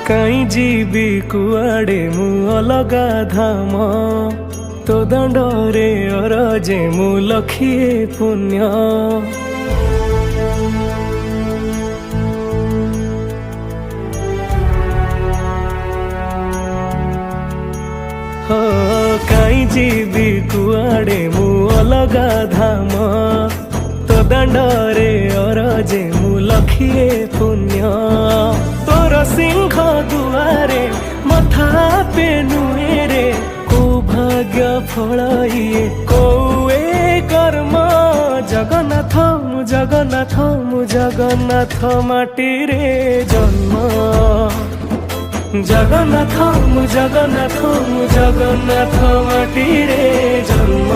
काई जीवी कुआड़े मु अलगा धाम तो दंडरे अरजे मु लखिए पुण्य। हो काई जीवी कुआड़े मु अलगा धाम तो दंडरे अरजे मु लखिए पुण्य। तोर सिंह दुआरे मथा पे नुएरे को भाग्य फल ये कौए कर्म। जगन्नाथ मु जगन्नाथ मु जगन्नाथ माटी रे जन्म। जगन्नाथ मु जगन्नाथ मु जगन्नाथ माटी रे जन्म।